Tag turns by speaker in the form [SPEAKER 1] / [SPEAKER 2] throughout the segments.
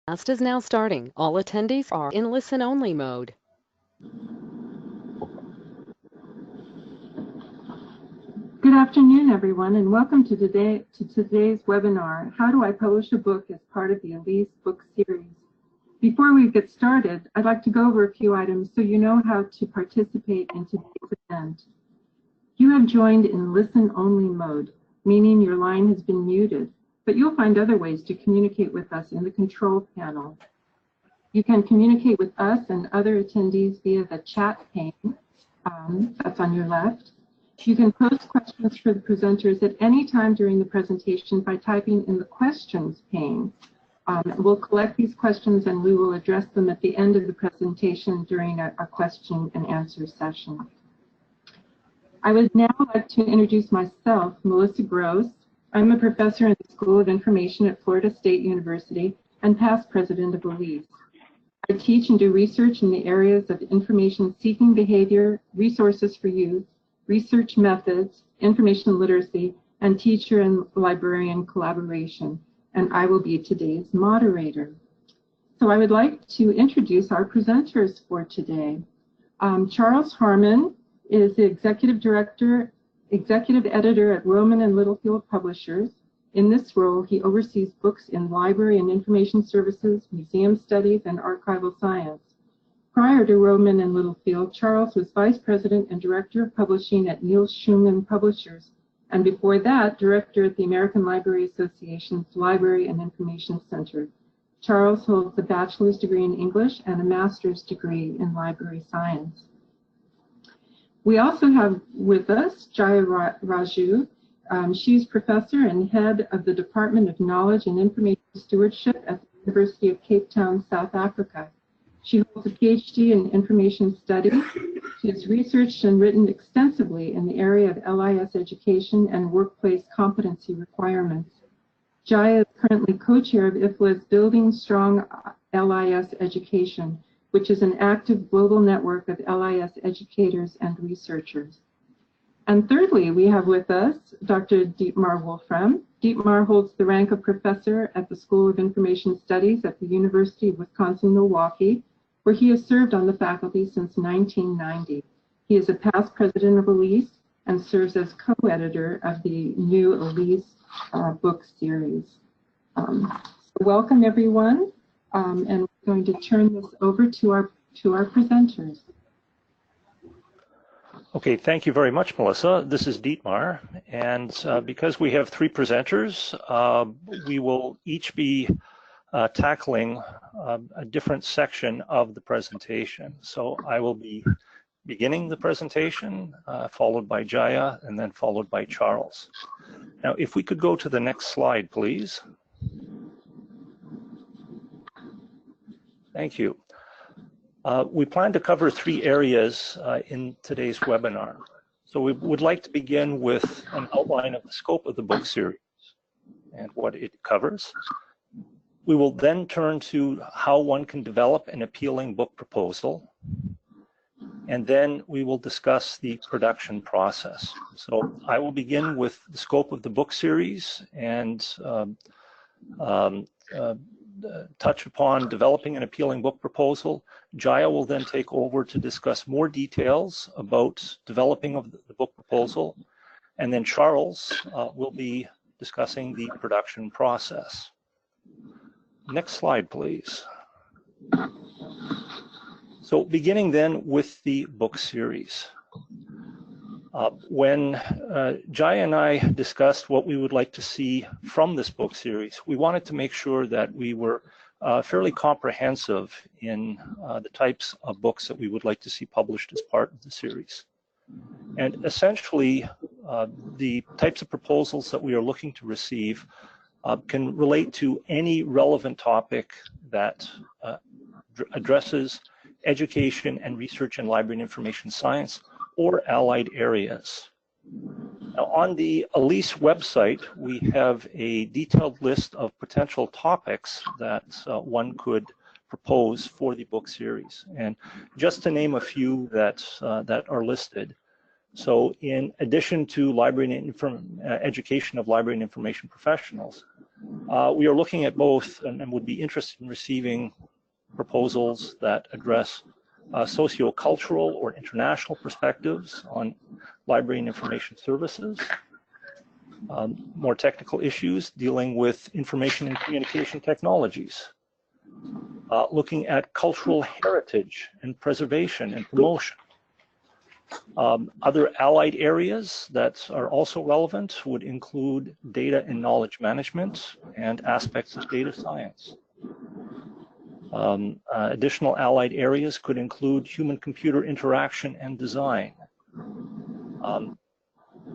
[SPEAKER 1] Class is now starting. All attendees are in listen-only mode.
[SPEAKER 2] Good afternoon, everyone, and welcome to today's webinar, How Do I Publish a Book as part of the ALISE book series. Before we get started, I'd like to go over a few items so you know how to participate in today's event. You have joined in listen-only mode, meaning your line has been muted, but you'll find other ways to communicate with us in the control panel. You can communicate with us and other attendees via the chat pane, that's on your left. You can post questions for the presenters at any time during the presentation by typing in the questions pane. We'll collect these questions and we will address them at the end of the presentation during a question and answer session. I would now like to introduce myself, Melissa Gross. I'm a professor in the School of Information at Florida State University and past president of ALISE. I teach and do research in the areas of information seeking behavior, resources for youth, research methods, information literacy, and teacher and librarian collaboration, and I will be today's moderator. So I would like to introduce our presenters for today. Charles Harmon is the executive editor at Rowman and Littlefield Publishers. In this role, he oversees books in library and information services, museum studies, and archival science. Prior to Rowman and Littlefield, Charles was Vice President and Director of Publishing at Neil Schumann Publishers, and before that, Director at the American Library Association's Library and Information Center. Charles holds a bachelor's degree in English and a master's degree in library science. We also have with us Jaya Raju. She's professor and head of the Department of Knowledge and Information Stewardship at the University of Cape Town, South Africa. She holds a PhD in information studies. She has researched and written extensively in the area of LIS education and workplace competency requirements. Jaya is currently co-chair of IFLA's Building Strong LIS Education, which is an active global network of LIS educators and researchers. And thirdly, we have with us Dr. Dietmar Wolfram. Dietmar holds the rank of professor at the School of Information Studies at the University of Wisconsin-Milwaukee, where he has served on the faculty since 1990. He is a past president of ALISE and serves as co-editor of the new ALISE book series. So welcome, everyone, and we're going to turn this over to our presenters.
[SPEAKER 3] Okay, thank you very much, Melissa. This is Dietmar, and because we have three presenters, we will each be tackling a different section of the presentation. So I will be beginning the presentation, followed by Jaya, and then followed by Charles. Now, if we could go to the next slide, please. Thank you. We plan to cover three areas in today's webinar. So we would like to begin with an outline of the scope of the book series and what it covers. We will then turn to how one can develop an appealing book proposal. And then we will discuss the production process. So I will begin with the scope of the book series and touch upon developing an appealing book proposal. Jaya will then take over to discuss more details about developing of the book proposal. And then Charles will be discussing the production process. Next slide, please. So beginning then with the book series. When Jaya and I discussed what we would like to see from this book series, we wanted to make sure that we were fairly comprehensive in the types of books that we would like to see published as part of the series. And essentially, the types of proposals that we are looking to receive can relate to any relevant topic that addresses education and research in library and information science or allied areas. Now, on the ALISE website, we have a detailed list of potential topics that one could propose for the book series. And just to name a few that are listed, so in addition to library and education of library and information professionals, We are looking at both and would be interested in receiving proposals that address socio-cultural or international perspectives on library and information services, more technical issues dealing with information and communication technologies, looking at cultural heritage and preservation and promotion. Other allied areas that are also relevant would include data and knowledge management and aspects of data science. Additional allied areas could include human-computer interaction and design.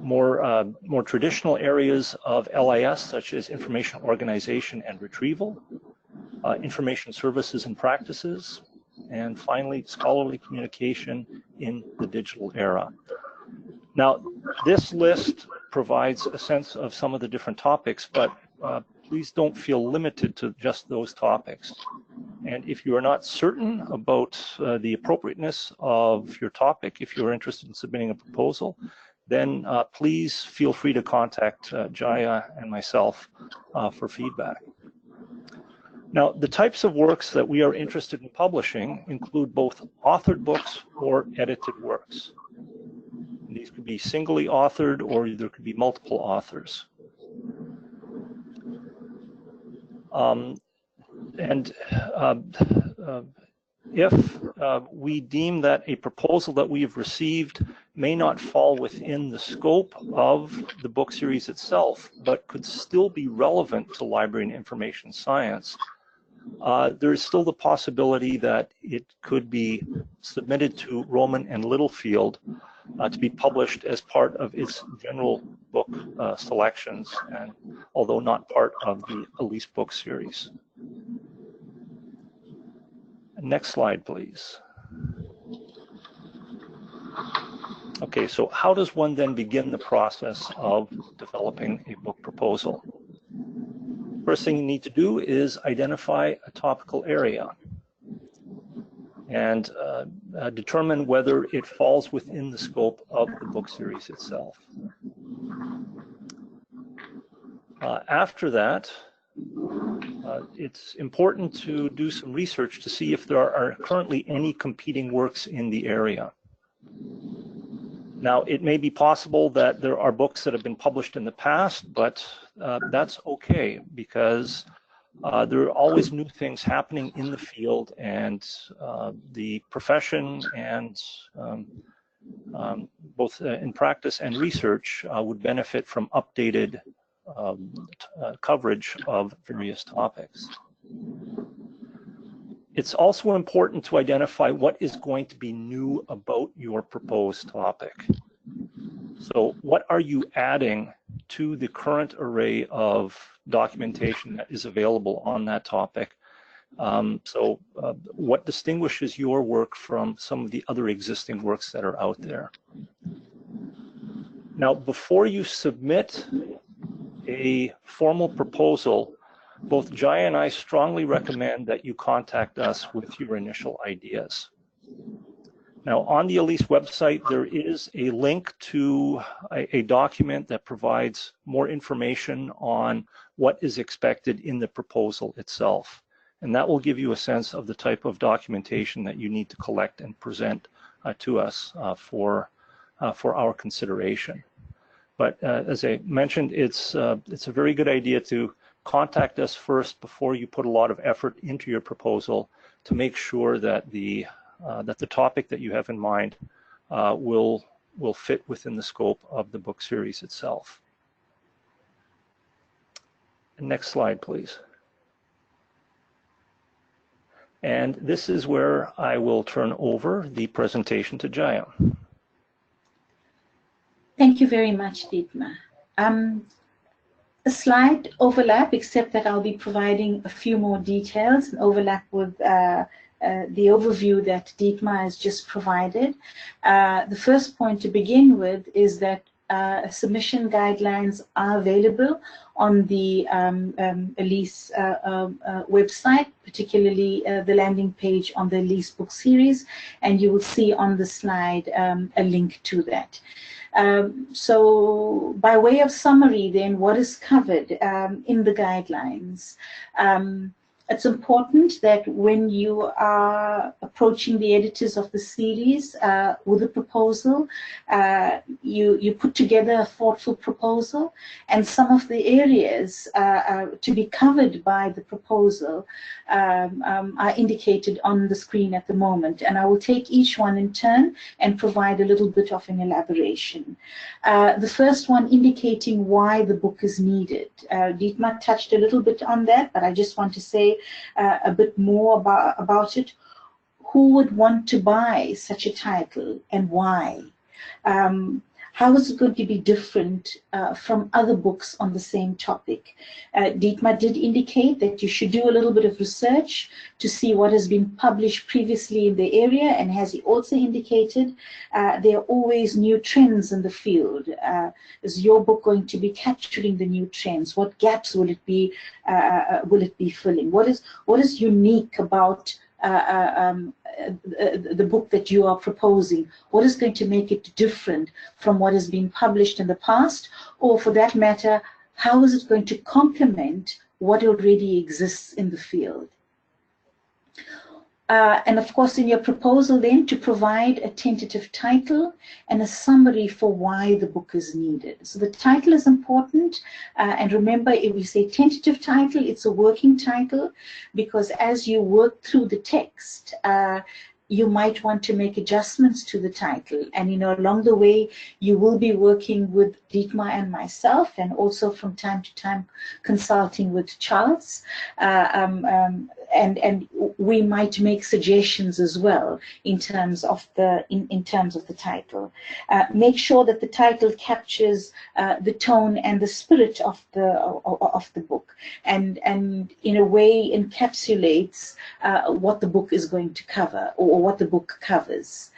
[SPEAKER 3] More traditional areas of LIS, such as information organization and retrieval, information services and practices, and finally, scholarly communication in the digital era. Now, this list provides a sense of some of the different topics, but please don't feel limited to just those topics. And if you are not certain about the appropriateness of your topic, if you're interested in submitting a proposal, then please feel free to contact Jaya and myself for feedback. Now, the types of works that we are interested in publishing include both authored books or edited works. These could be singly authored, or there could be multiple authors. If we deem that a proposal that we have received may not fall within the scope of the book series itself, but could still be relevant to library and information science, there is still the possibility that it could be submitted to Rowman and Littlefield to be published as part of its general book selections, and although not part of the ALISE book series. Next slide, please. Okay, so how does one then begin the process of developing a book proposal? First thing you need to do is identify a topical area and determine whether it falls within the scope of the book series itself. After that, it's important to do some research to see if there are currently any competing works in the area. Now, it may be possible that there are books that have been published in the past, but that's okay, because there are always new things happening in the field, and the profession and both in practice and research would benefit from updated coverage of various topics. It's also important to identify what is going to be new about your proposed topic. So what are you adding to the current array of documentation that is available on that topic? What distinguishes your work from some of the other existing works that are out there? Now, before you submit a formal proposal, both Jaya and I strongly recommend that you contact us with your initial ideas. Now, on the ALISE website, there is a link to a document that provides more information on what is expected in the proposal itself. And that will give you a sense of the type of documentation that you need to collect and present to us for our consideration. But as I mentioned, it's a very good idea to contact us first before you put a lot of effort into your proposal to make sure that the topic that you have in mind will fit within the scope of the book series itself. Next slide, please. And this is where I will turn over the presentation to Jaya.
[SPEAKER 4] Thank you very much, Dietmar. A slight overlap, except that I'll be providing a few more details and overlap with the overview that Dietmar has just provided. The first point to begin with is that submission guidelines are available on the ALISE website, particularly the landing page on the ALISE book series, and you will see on the slide a link to that. So by way of summary then, what is covered in the guidelines? It's important that when you are approaching the editors of the series with a proposal, you put together a thoughtful proposal, and some of the areas to be covered by the proposal are indicated on the screen at the moment. And I will take each one in turn and provide a little bit of an elaboration. The first one indicating why the book is needed. Dietmar touched a little bit on that, but I just want to say a bit more about it. Who would want to buy such a title and why? How is it going to be different from other books on the same topic? Dietmar did indicate that you should do a little bit of research to see what has been published previously in the area, and as he also indicated, there are always new trends in the field. Is your book going to be capturing the new trends? What gaps will it be filling? What is unique about the book that you are proposing? What is going to make it different from what has been published in the past? Or for that matter, how is it going to complement what already exists in the field? And of course, in your proposal then, to provide a tentative title and a summary for why the book is needed. So the title is important. And remember, if we say tentative title, it's a working title, because as you work through the text, you might want to make adjustments to the title. And, you know, along the way, you will be working with Dietmar and myself, and also from time to time consulting with Charles. And we might make suggestions as well in terms of the title. Make sure that the title captures the tone and the spirit of the book, and in a way encapsulates what the book is going to cover, or what the book covers.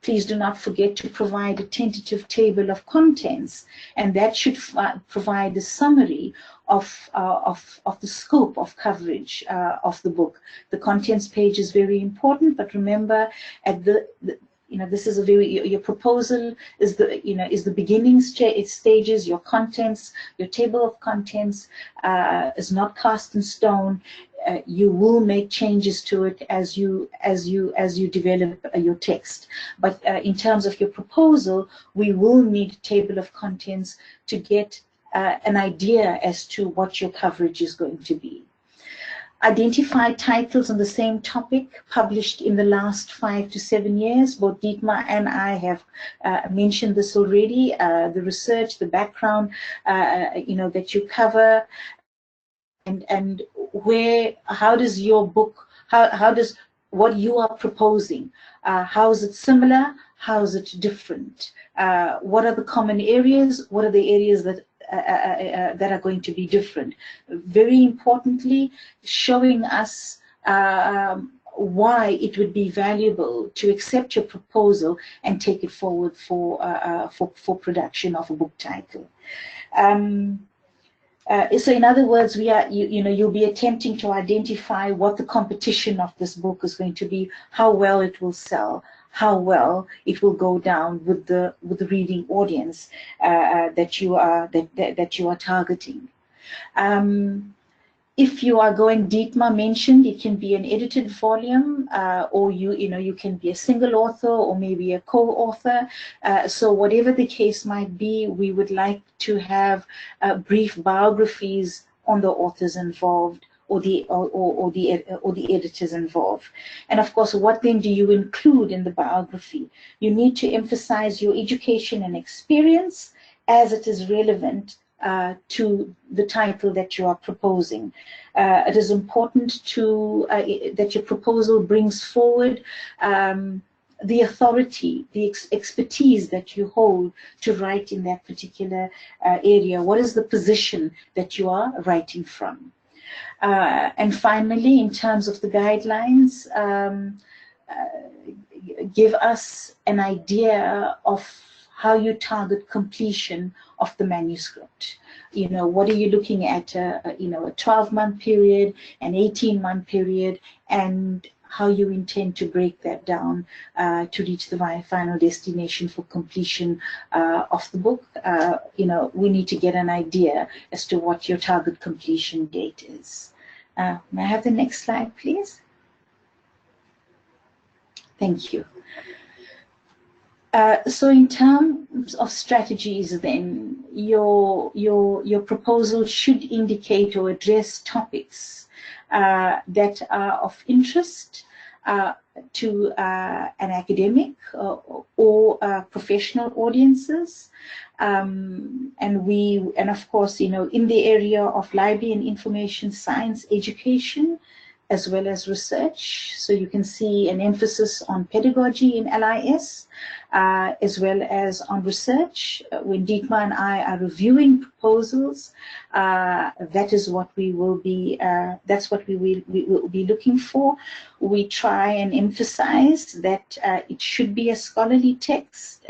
[SPEAKER 4] Please do not forget to provide a tentative table of contents, and that should provide a summary of the scope of coverage of the book. The contents page is very important, but remember, at this is a very, your proposal is the beginning stages. Your contents, your table of contents is not cast in stone. You will make changes to it as you develop your text. But in terms of your proposal, we will need a table of contents to get an idea as to what your coverage is going to be. Identify titles on the same topic published in the last 5 to 7 years. Both Dietmar and I have mentioned this already. The research, the background, that you cover, and how does your book, how does what you are proposing, how is it similar? How is it different? What are the common areas? What are the areas that are going to be different? Very importantly, showing us why it would be valuable to accept your proposal and take it forward for production of a book title. So in other words, you'll be attempting to identify what the competition of this book is going to be, how well it will sell, how well it will go down with the reading audience that you are targeting. If you are going, Dietmar mentioned, it can be an edited volume, or you can be a single author or maybe a co-author. So whatever the case might be, we would like to have brief biographies on the authors involved, or the editors involved. And of course, what then do you include in the biography? You need to emphasize your education and experience as it is relevant to the title that you are proposing. It is important that your proposal brings forward the authority, the expertise that you hold to write in that particular area. What is the position that you are writing from? And finally, in terms of the guidelines, give us an idea of how you target completion of the manuscript. What are you looking at? A 12-month period, an 18-month period, and how you intend to break that down to reach the final destination for completion of the book. You know, we need to get an idea as to what your target completion date is. May I have the next slide, please? Thank you. So in terms of strategies, then your proposal should indicate or address topics that are of interest to an academic or professional audiences, and of course, you know, in the area of library and information science education, as well as research. So you can see an emphasis on pedagogy in LIS, as well as on research. When Dietmar and I are reviewing proposals, that is what we will be, that's what we will be looking for. We try and emphasize that it should be a scholarly text,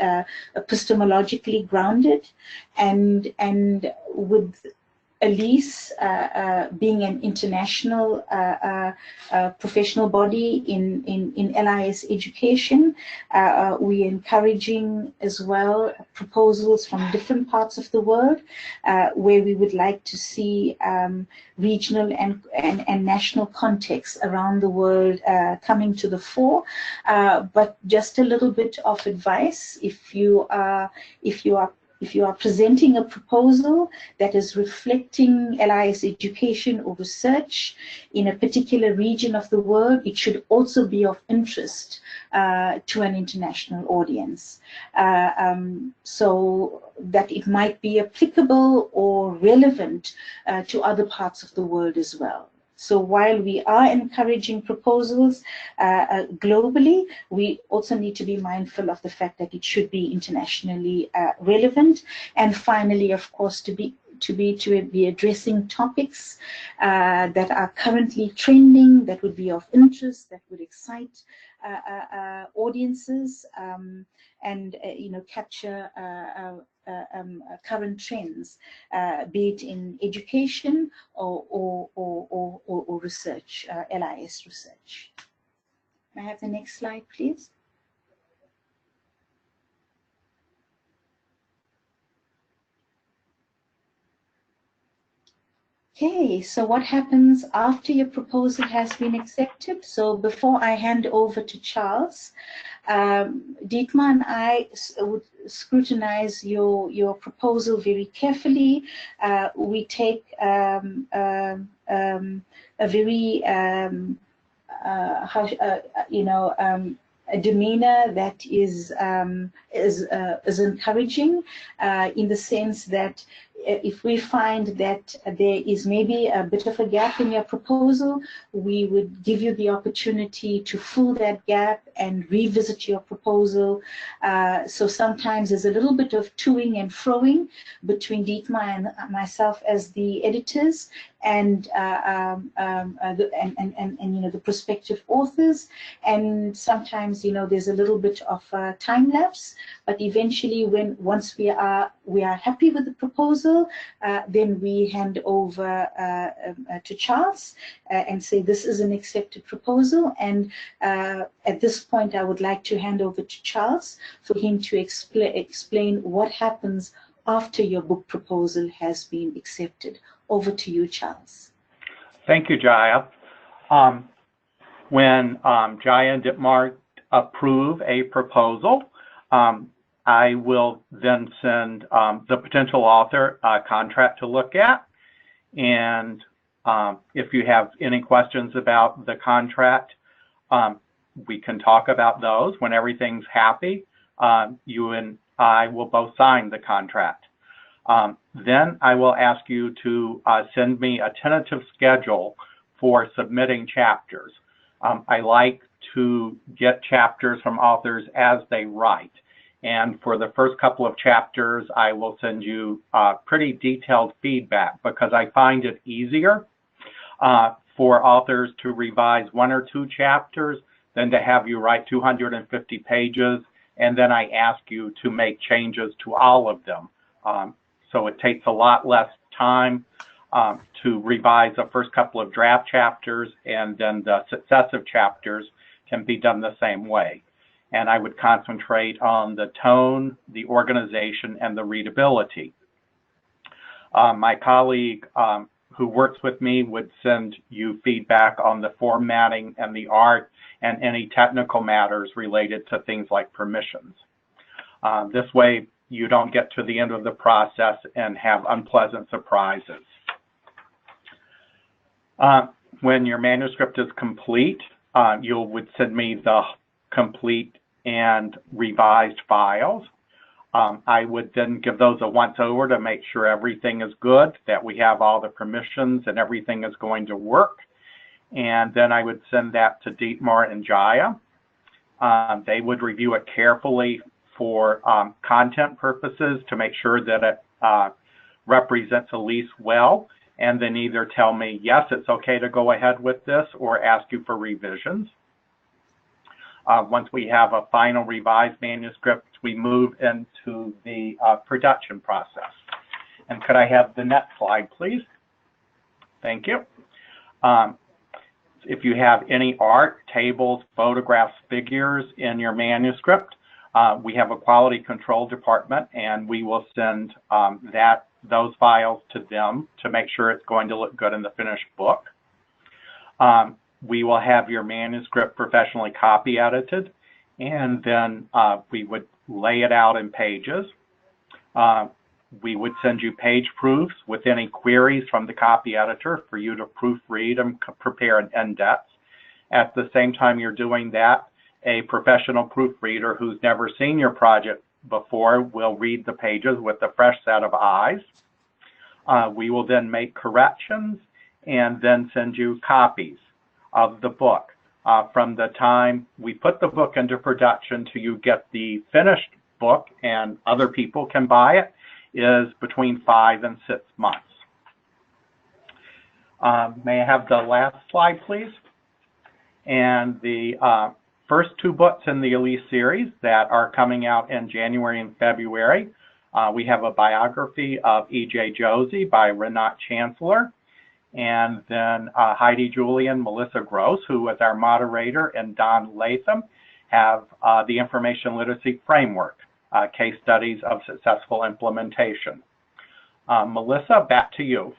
[SPEAKER 4] epistemologically grounded, and with ALISE being an international professional body in LIS education, we're encouraging as well proposals from different parts of the world where we would like to see regional and national contexts around the world coming to the fore. But just a little bit of advice: if you are presenting a proposal that is reflecting LIS education or research in a particular region of the world, it should also be of interest to an international audience, so that it might be applicable or relevant to other parts of the world as well. So while we are encouraging proposals globally, we also need to be mindful of the fact that it should be internationally relevant. And finally, of course, to be addressing topics that are currently trending, that would be of interest, that would excite audiences, and you know, capture current trends, be it in education or research, LIS research. May I have the next slide, please? Okay, so what happens after your proposal has been accepted? So before I hand over to Charles, Dietmar and I would scrutinize your proposal very carefully. We take a very a demeanor that is encouraging, in the sense that if we find that there is maybe a bit of a gap in your proposal, we would give you the opportunity to fill that gap and revisit your proposal. So sometimes there's a little bit of toing and froing between Dietmar and myself as the editors, and you know, the prospective authors, and sometimes, you know, there's a little bit of time lapse, but eventually once we are happy with the proposal, then we hand over to Charles and say this is an accepted proposal. And at this point I would like to hand over to Charles for him to explain what happens after your book proposal has been accepted. Over to you, Charles.
[SPEAKER 5] Thank you, Jaya. When Jaya and Dietmar approve a proposal, I will then send the potential author a contract to look at. And if you have any questions about the contract, we can talk about those. When everything's happy, you and I will both sign the contract. Then I will ask you to send me a tentative schedule for submitting chapters. I like to get chapters from authors as they write. And for the first couple of chapters, I will send you pretty detailed feedback, because I find it easier for authors to revise 1 or 2 chapters than to have you write 250 pages, and then I ask you to make changes to all of them. So it takes a lot less time to revise the first couple of draft chapters, and then the successive chapters can be done the same way. And I would concentrate on the tone, the organization, and the readability. My colleague who works with me would send you feedback on the formatting and the art and any technical matters related to things like permissions. This way, you don't get to the end of the process and have unpleasant surprises. When your manuscript is complete, you would send me the complete and revised files. I would then give those a once over to make sure everything is good, that we have all the permissions and everything is going to work. And then I would send that to Dietmar and Jaya. They would review it carefully for content purposes to make sure that it represents ALISE well, and then either tell me, yes, it's okay to go ahead with this, or ask you for revisions. Once we have a final revised manuscript, we move into the production process. And could I have the next slide, please? Thank you. If you have any art, tables, photographs, figures in your manuscript, we have a quality control department, and we will send those files to them to make sure it's going to look good in the finished book. We will have your manuscript professionally copy edited, and then we would lay it out in pages. We would send you page proofs with any queries from the copy editor for you to proofread and prepare an index. At the same time you're doing that, a professional proofreader who's never seen your project before will read the pages with a fresh set of eyes. We will then make corrections and then send you copies of the book. From the time we put the book into production to you get the finished book and other people can buy it is between 5 and 6 months. May I have the last slide, please? And the first 2 books in the ALISE series that are coming out in January and February, we have a biography of E.J. Josie by Renat Chancellor, and then Heidi Julian, Melissa Gross, who was our moderator, and Don Latham have the Information Literacy Framework, case studies of successful implementation. Melissa, back to you.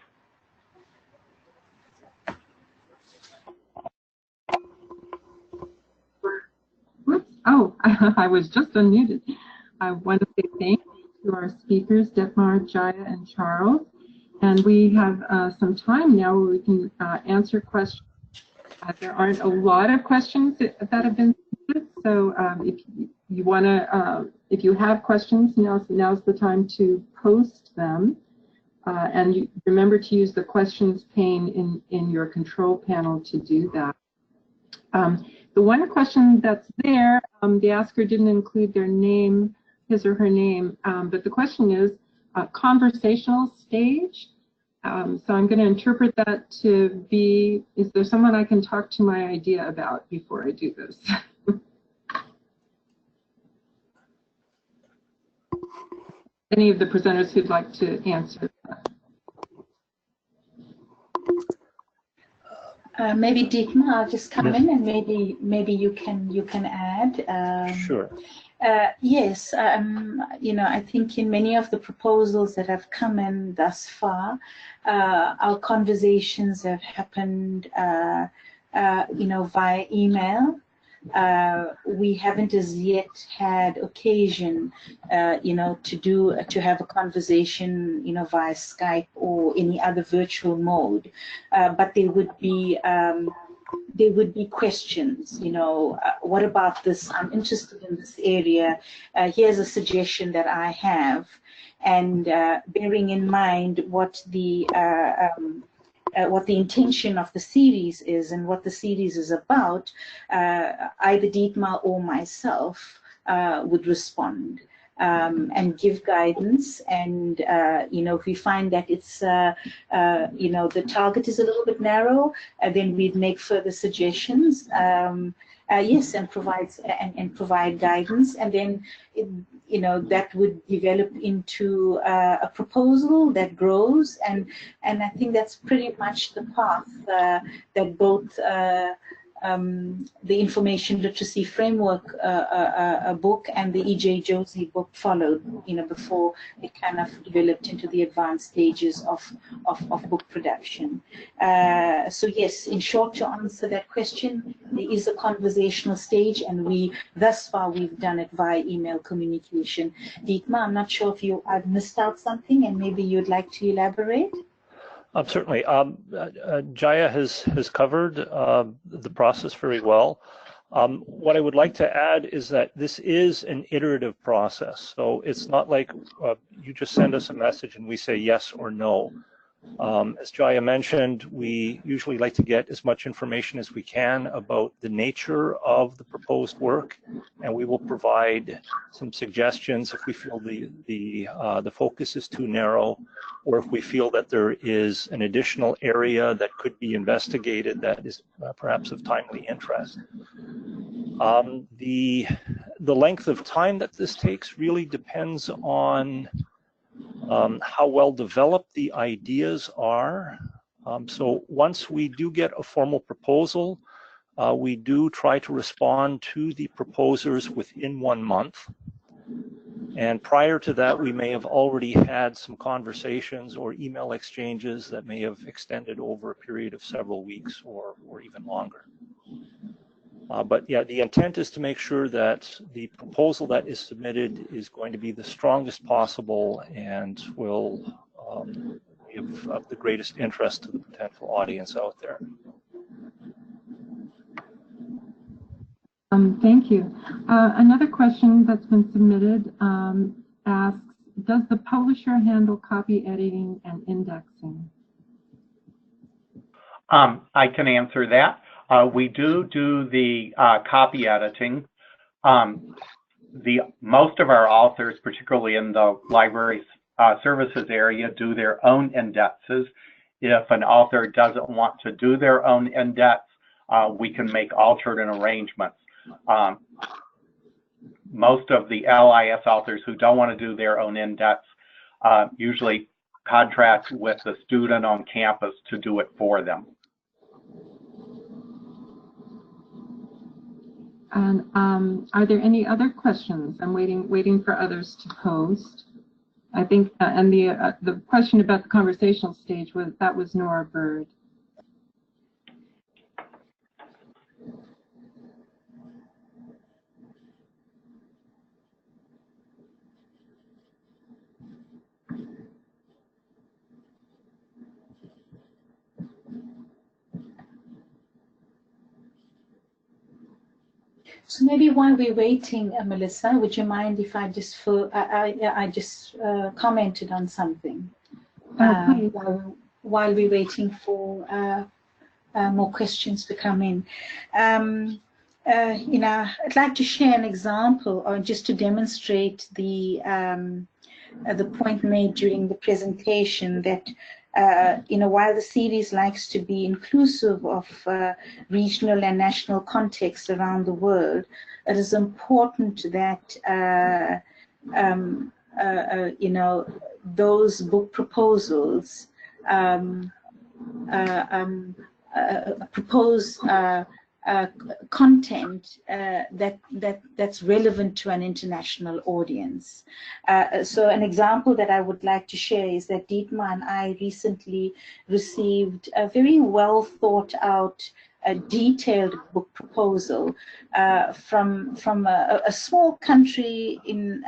[SPEAKER 2] Whoops. Oh, I was just unmuted. I want to say thank you to our speakers, Dietmar, Jaya, and Charles. And we have some time now where we can answer questions. There aren't a lot of questions that have been submitted, so if you want to, if you have questions, now's the time to post them. And remember to use the questions pane in your control panel to do that. The one question that's there, the asker didn't include their name, his or her name, but the question is conversational stage. So I'm going to interpret that to be, is there someone I can talk to my idea about before I do this? Any of the presenters who'd like to answer that?
[SPEAKER 4] Maybe Dietmar, I'll just come in, and maybe you can add.
[SPEAKER 3] Sure.
[SPEAKER 4] Yes, I think in many of the proposals that have come in thus far, our conversations have happened, via email. We haven't as yet had occasion, to have a conversation, via Skype or any other virtual mode. But there would be questions, what about this? I'm interested in this area. Here's a suggestion that I have. And bearing in mind what the intention of the series is and what the series is about, either Dietmar or myself would respond. and give guidance. And if we find that it's the target is a little bit narrow, then we'd make further suggestions. Yes, and provide guidance, and then that would develop into a proposal that grows, and I think that's pretty much the path that both the Information Literacy Framework book and the E.J. Josie book followed, before it kind of developed into the advanced stages of book production. So yes, in short, to answer that question, there is a conversational stage, and thus far we've done it via email communication. Dietmar, I'm not sure if I've missed out something, and maybe you'd like to elaborate.
[SPEAKER 3] Certainly. Jaya has covered the process very well. What I would like to add is that this is an iterative process. So it's not like you just send us a message and we say yes or no. As Jaya mentioned, we usually like to get as much information as we can about the nature of the proposed work, and we will provide some suggestions if we feel the focus is too narrow, or if we feel that there is an additional area that could be investigated that is perhaps of timely interest. The length of time that this takes really depends on how well developed the ideas are. So once we do get a formal proposal, we do try to respond to the proposers within 1 month. And prior to that, we may have already had some conversations or email exchanges that may have extended over a period of several weeks or even longer. But yeah, the intent is to make sure that the proposal that is submitted is going to be the strongest possible and will be of the greatest interest to the potential audience out there.
[SPEAKER 2] Thank you. Another question that's been submitted asks, does the publisher handle copy editing and indexing?
[SPEAKER 5] I can answer that. We do the copy editing. Most of our authors, particularly in the library services area, do their own indexes. If an author doesn't want to do their own index, we can make alternate arrangements. Most of the ALISE authors who don't want to do their own index usually contract with the student on campus to do it for them.
[SPEAKER 2] And are there any other questions? I'm waiting for others to post. I think, and the question about the conversational stage was Nora Bird.
[SPEAKER 4] So maybe while we're waiting, Melissa, would you mind if I just commented on something while we're waiting for more questions to come in? I'd like to share an example, or just to demonstrate the point made during the presentation that. While the series likes to be inclusive of regional and national contexts around the world, it is important that those book proposals propose content that's relevant to an international audience. So an example that I would like to share is that Dietmar and I recently received a very well thought out, detailed book proposal from a small country in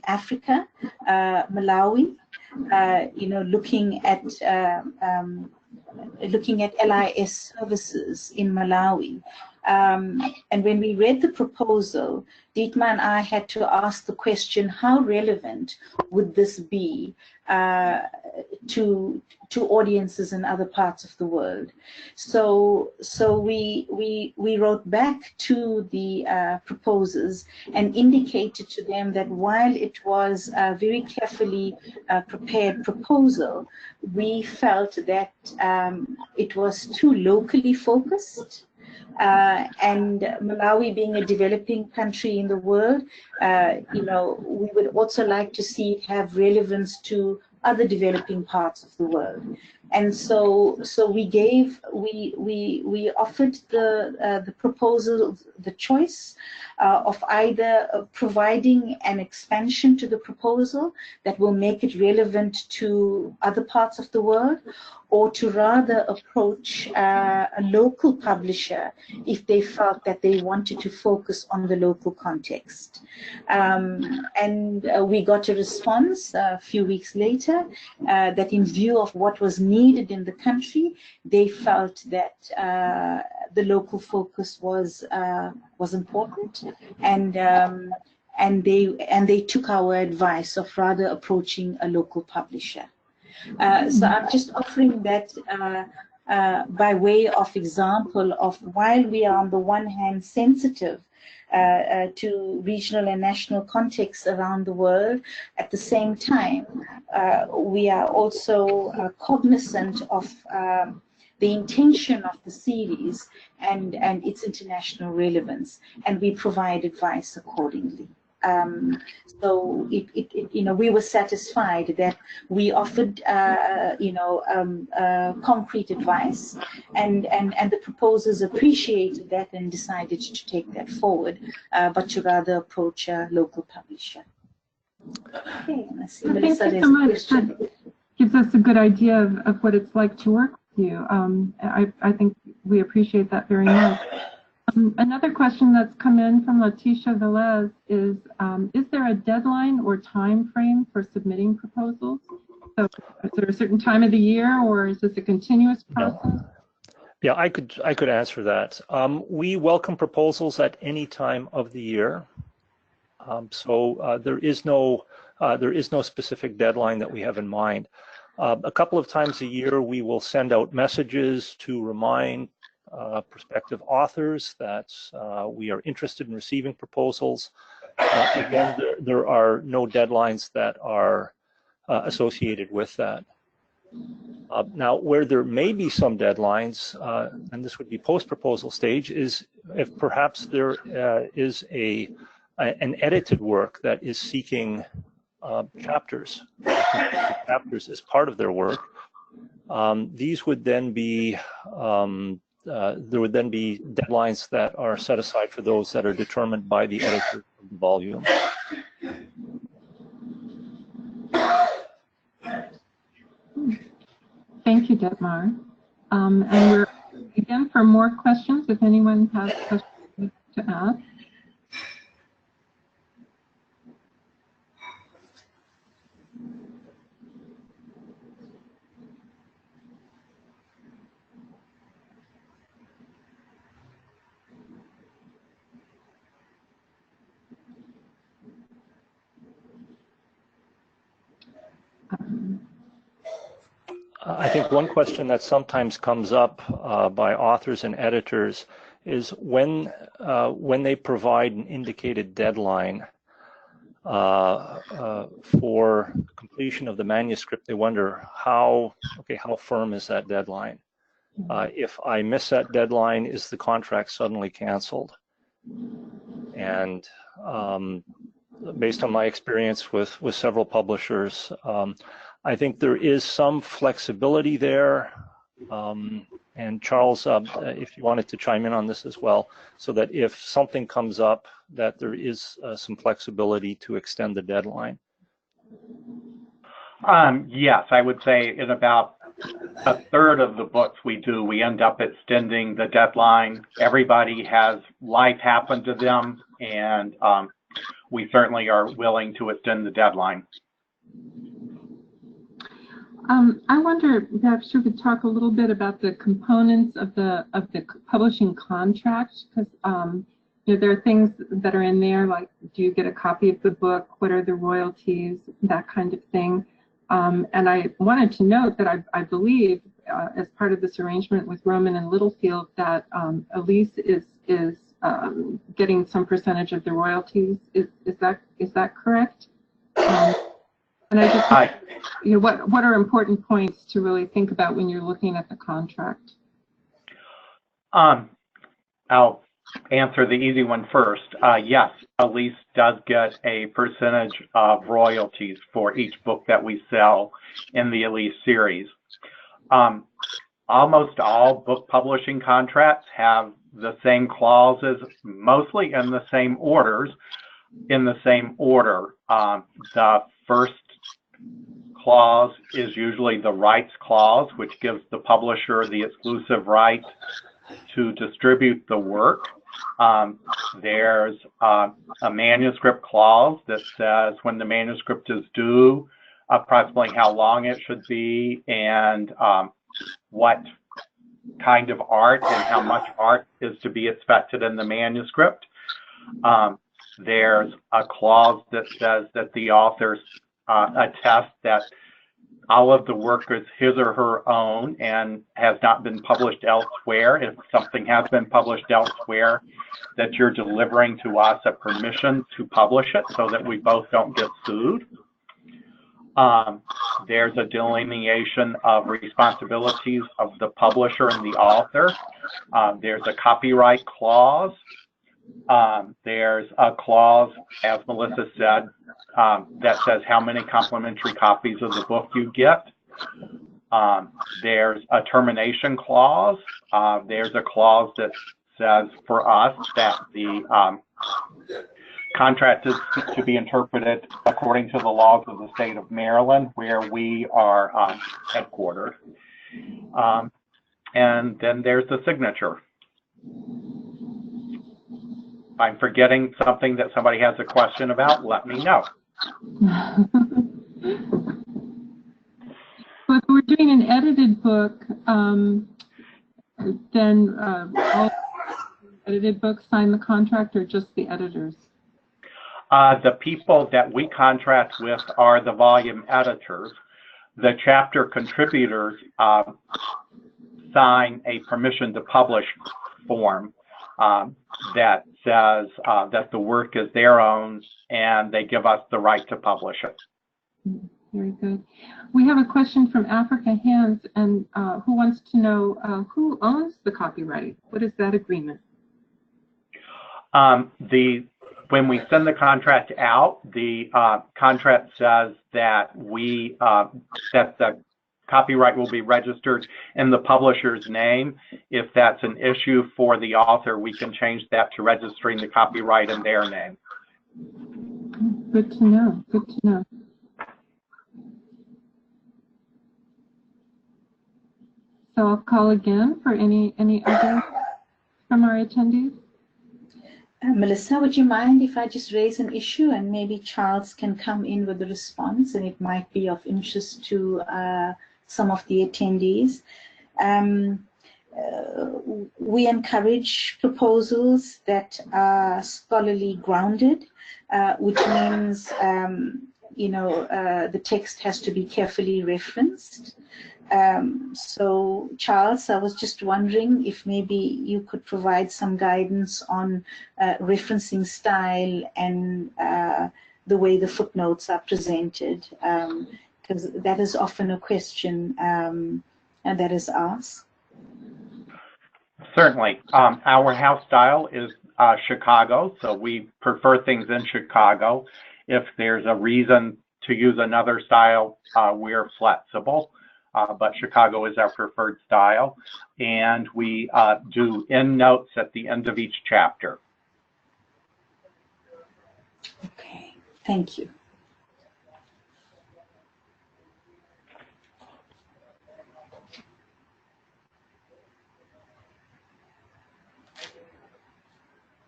[SPEAKER 4] Africa, Malawi. Looking at LIS services in Malawi. And when we read the proposal, Dietmar and I had to ask the question, how relevant would this be to audiences in other parts of the world? So we wrote back to the proposers and indicated to them that while it was a very carefully prepared proposal, we felt that it was too locally focused. And Malawi being a developing country in the world, we would also like to see it have relevance to other developing parts of the world. And so we offered the proposal the choice of either providing an expansion to the proposal that will make it relevant to other parts of the world, or to rather approach a local publisher if they felt that they wanted to focus on the local context. And we got a response a few weeks later that in view of what was needed in the country, they felt that the local focus was important, and they took our advice of rather approaching a local publisher. So I'm just offering that by way of example of, while we are on the one hand sensitive to regional and national contexts around the world, at the same time we are also cognizant of the intention of the series and its international relevance, and we provide advice accordingly. So we were satisfied that we offered concrete advice, and the proposers appreciated that and decided to take that forward, but to rather approach a local publisher. Okay, and I see Melissa, there's a question.
[SPEAKER 2] That gives us a good idea of what it's like to work with you. I think we appreciate that very much. Another question that's come in from Letitia Velez is there a deadline or time frame for submitting proposals? So is there a certain time of the year, or is this a continuous process?
[SPEAKER 3] No. Yeah, I could answer that. We welcome proposals at any time of the year. So there is no specific deadline that we have in mind. A couple of times a year, we will send out messages to remind prospective authors that we are interested in receiving proposals. Again, there are no deadlines that are associated with that. Now, where there may be some deadlines, and this would be post-proposal stage, is if perhaps there is an edited work that is seeking chapters as part of their work. These would then be there would then be deadlines that are set aside for those that are determined by the editor of the volume.
[SPEAKER 2] Thank you, Dietmar. And we're again for more questions, if anyone has questions to ask.
[SPEAKER 3] I think one question that sometimes comes up by authors and editors is when they provide an indicated deadline for completion of the manuscript, they wonder how firm is that deadline? If I miss that deadline, is the contract suddenly canceled? And based on my experience with several publishers, I think there is some flexibility there. And Charles, if you wanted to chime in on this as well, so that if something comes up, that there is some flexibility to extend the deadline.
[SPEAKER 5] Yes, I would say in about a third of the books we end up extending the deadline. Everybody has life happen to them, and we certainly are willing to extend the deadline.
[SPEAKER 2] I wonder perhaps you could talk a little bit about the components of the publishing contract, because you know, there are things that are in there like, do you get a copy of the book? What are the royalties? That kind of thing. And I wanted to note that I believe, as part of this arrangement with Roman and Littlefield, that ALISE is getting some percentage of the royalties. Is that correct? And I just, you know, what are important points to really think about when you're looking at the contract?
[SPEAKER 5] I'll answer the easy one first. Yes, ALISE does get a percentage of royalties for each book that we sell in the ALISE series. Almost all book publishing contracts have the same clauses, mostly in the same orders, the first clause is usually the rights clause, which gives the publisher the exclusive right to distribute the work. There's a manuscript clause that says when the manuscript is due, approximately how long it should be, and what kind of art and how much art is to be expected in the manuscript. There's a clause that says that the authors attest that all of the work is his or her own and has not been published elsewhere. If something has been published elsewhere, that you're delivering to us a permission to publish it so that we both don't get sued. There's a delineation of responsibilities of the publisher and the author. There's a copyright clause. There's a clause, as Melissa said, that says how many complimentary copies of the book you get. There's a termination clause. There's a clause that says for us that the contract is to be interpreted according to the laws of the state of Maryland, where we are headquartered. And then there's the signature. If I'm forgetting something that somebody has a question about, let me know.
[SPEAKER 2] Well, if we're doing an edited book, then all edited books sign the contract, or just the editors?
[SPEAKER 5] The people that we contract with are the volume editors. The chapter contributors sign a permission to publish form that says that the work is their own and they give us the right to publish it.
[SPEAKER 2] Very good. We have a question from Africa Hands, and who wants to know who owns the copyright? What is that agreement?
[SPEAKER 5] When we send the contract out, the contract says that that the copyright will be registered in the publisher's name. If that's an issue for the author, we can change that to registering the copyright in their name.
[SPEAKER 2] Good to know. Good to know. So I'll call again for any others from our attendees.
[SPEAKER 4] Melissa, would you mind if I just raise an issue and maybe Charles can come in with a response, and it might be of interest to some of the attendees. We encourage proposals that are scholarly grounded, which means the text has to be carefully referenced. So Charles, I was just wondering if maybe you could provide some guidance on referencing style and the way the footnotes are presented, because that is often a question and that is asked.
[SPEAKER 5] Certainly. Our house style is Chicago, so we prefer things in Chicago. If there's a reason to use another style, we're flexible. But Chicago is our preferred style, and we do endnotes at the end of each chapter.
[SPEAKER 4] Okay, thank you.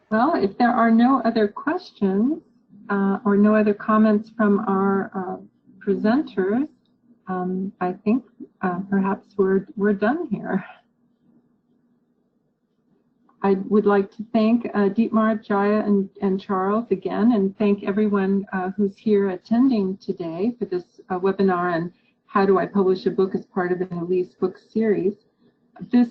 [SPEAKER 2] Well, if there are no other questions or no other comments from our presenters, I think perhaps we're done here. I would like to thank Dietmar, Jaya, and Charles again, and thank everyone who's here attending today for this webinar on how do I publish a book as part of an ALISE book series. This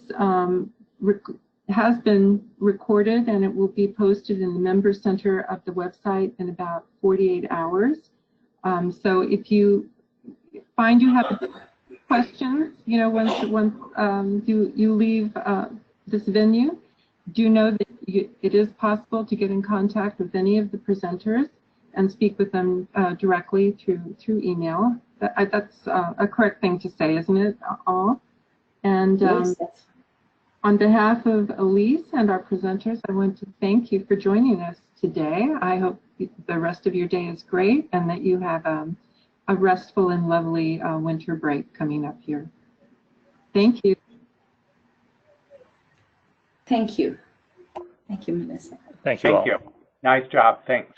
[SPEAKER 2] has been recorded and it will be posted in the member center of the website in about 48 hours. So if you find you have questions, you know, once you leave this venue, do know that it is possible to get in contact with any of the presenters and speak with them directly through email. That's a correct thing to say, isn't it, all? And
[SPEAKER 4] Yes,
[SPEAKER 2] on behalf of ALISE and our presenters, I want to thank you for joining us today. I hope the rest of your day is great and that you have a restful and lovely winter break coming up here. Thank you.
[SPEAKER 4] Thank you. Thank you, Melissa.
[SPEAKER 3] Thank you all.
[SPEAKER 5] Thank you. Nice job. Thanks.